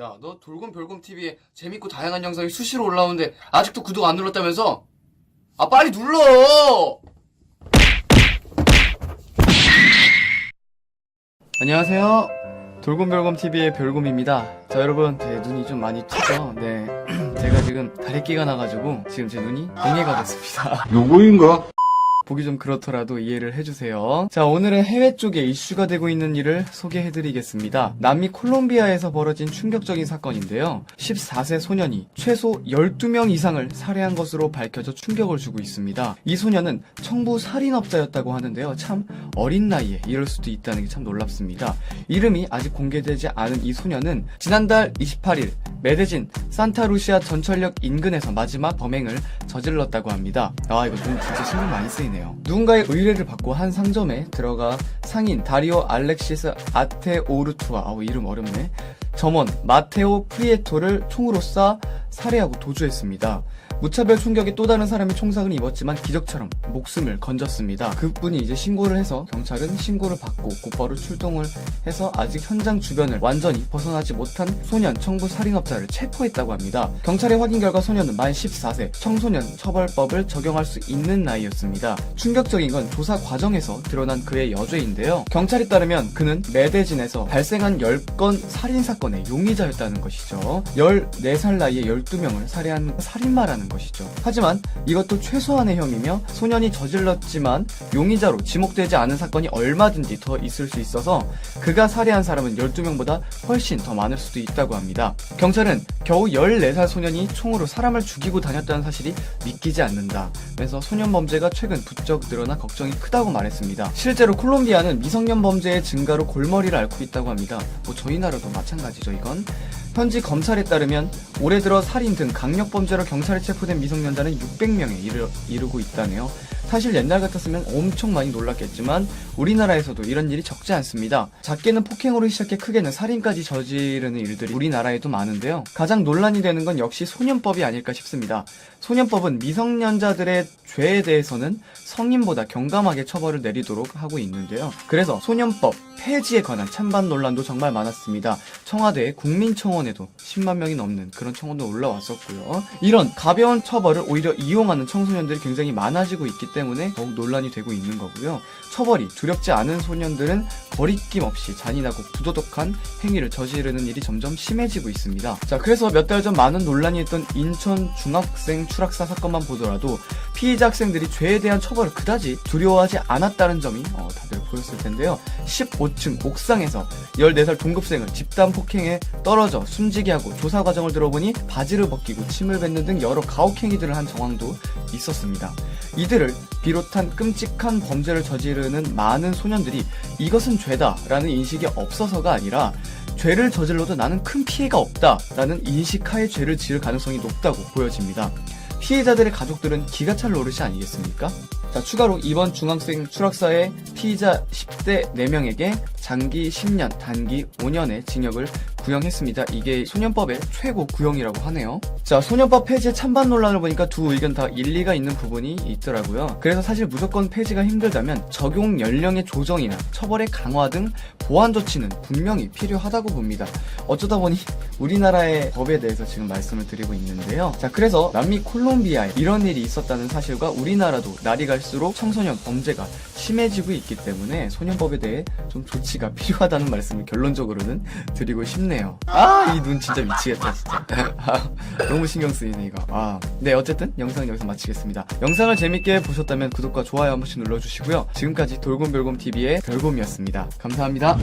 야, 너 돌곰별곰 TV에 재밌고 다양한 영상이 수시로 올라오는데 아직도 구독 안 눌렀다면서? 아, 빨리 눌러! 안녕하세요. 돌곰별곰 TV의 별곰입니다. 자, 여러분, 제 눈이 좀 많이 튀죠? 네. 제가 지금 다래끼가 나가지고 지금 제 눈이 공해가 됐습니다. 누구인가? 보기 좀 그렇더라도 이해를 해주세요. 자, 오늘은 해외 쪽에 이슈가 되고 있는 일을 소개해드리겠습니다. 남미 콜롬비아에서 벌어진 충격적인 사건인데요. 14세 소년이 최소 12명 이상을 살해한 것으로 밝혀져 충격을 주고 있습니다. 이 소년은 청부 살인업자였다고 하는데요. 참 어린 나이에 이럴 수도 있다는 게 참 놀랍습니다. 이름이 아직 공개되지 않은 이 소년은 지난달 28일 메데진 산타루시아 전철역 인근에서 마지막 범행을 저질렀다고 합니다. 아, 이거 좀 진짜 신경 많이 쓰이네요. 누군가의 의뢰를 받고 한 상점에 들어가 상인 다리오 알렉시스 아테오르투와 이름 어렵네. 점원 마테오 프리에토를 총으로 쏴 살해하고 도주했습니다. 무차별 총격에 또 다른 사람이 총상을 입었지만 기적처럼 목숨을 건졌습니다. 그분이 이제 신고를 해서 경찰은 신고를 받고 곧바로 출동을 해서 아직 현장 주변을 완전히 벗어나지 못한 소년 청부 살인업자를 체포했다고 합니다. 경찰의 확인 결과 소년은 만 14세 청소년 처벌법을 적용할 수 있는 나이였습니다. 충격적인 건 조사 과정에서 드러난 그의 여죄인데요. 경찰에 따르면 그는 메데진에서 발생한 10건 살인사건의 용의자였다는 것이죠. 14살 나이에 12명을 살해한 살인마라는 것이죠. 하지만 이것도 최소한의 혐의며 소년이 저질렀지만 용의자로 지목되지 않은 사건이 얼마든지 더 있을 수 있어서 그가 살해한 사람은 12명보다 훨씬 더 많을 수도 있다고 합니다. 경찰은 겨우 14살 소년이 총으로 사람을 죽이고 다녔다는 사실이 믿기지 않는다. 그래서 소년 범죄가 최근 부쩍 늘어나 걱정이 크다고 말했습니다. 실제로 콜롬비아는 미성년 범죄의 증가로 골머리를 앓고 있다고 합니다. 저희 나라도 마찬가지죠, 이건. 현지 검찰에 따르면 올해 들어 살인 등 강력범죄로 경찰에 체포된 미성년자는 600명에 이르고 있다네요. 사실 옛날 같았으면 엄청 많이 놀랐겠지만 우리나라에서도 이런 일이 적지 않습니다. 작게는 폭행으로 시작해 크게는 살인까지 저지르는 일들이 우리나라에도 많은데요. 가장 논란이 되는 건 역시 소년법이 아닐까 싶습니다. 소년법은 미성년자들의 죄에 대해서는 성인보다 경감하게 처벌을 내리도록 하고 있는데요. 그래서 소년법 폐지에 관한 찬반 논란도 정말 많았습니다. 청와대 국민청원에도 10만 명이 넘는 그런 청원도 올라왔었고요. 이런 가벼운 처벌을 오히려 이용하는 청소년들이 굉장히 많아지고 있기 때문에 더욱 논란이 되고 있는 거고요. 처벌이 두렵지 않은 소년들은 거리낌 없이 잔인하고 부도덕한 행위를 저지르는 일이 점점 심해지고 있습니다. 자, 그래서 몇 달 전 많은 논란이 있던 인천 중학생 추락사 사건만 보더라도 피의자 학생들이 죄에 대한 처벌을 그다지 두려워하지 않았다는 점이 다들 보였을 텐데요. 15층 옥상에서 14살 동급생을 집단 폭행에 떨어져 숨지게 하고 조사 과정을 들어보니 바지를 벗기고 침을 뱉는 등 여러 가혹행위들을 한 정황도 있었습니다. 이들을 비롯한 끔찍한 범죄를 저지르는 많은 소년들이 이것은 죄다라는 인식이 없어서가 아니라 죄를 저질러도 나는 큰 피해가 없다라는 인식하에 죄를 지을 가능성이 높다고 보여집니다. 피해자들의 가족들은 기가 찰 노릇이 아니겠습니까? 자, 추가로 이번 중학생 추락사의 피의자 10대 4명에게 장기 10년, 단기 5년의 징역을 구형했습니다. 이게 소년법의 최고 구형이라고 하네요. 자, 소년법 폐지의 찬반 논란을 보니까 두 의견 다 일리가 있는 부분이 있더라고요. 그래서 사실 무조건 폐지가 힘들다면 적용 연령의 조정이나 처벌의 강화 등 보완 조치는 분명히 필요하다고 봅니다. 어쩌다 보니 우리나라의 법에 대해서 지금 말씀을 드리고 있는데요. 자, 그래서 남미 콜롬비아에 이런 일이 있었다는 사실과 우리나라도 날이 갈수록 청소년 범죄가 심해지고 있기 때문에 소년법에 대해 좀 조치가 필요하다는 말씀을 결론적으로는 드리고 싶네요. 이 눈 진짜 미치겠다, 진짜. 너무 신경 쓰이네, 이거. 네, 어쨌든 영상은 여기서 마치겠습니다. 영상을 재밌게 보셨다면 구독과 좋아요 한 번씩 눌러주시고요. 지금까지 돌곰별곰TV의 별곰이었습니다. 감사합니다.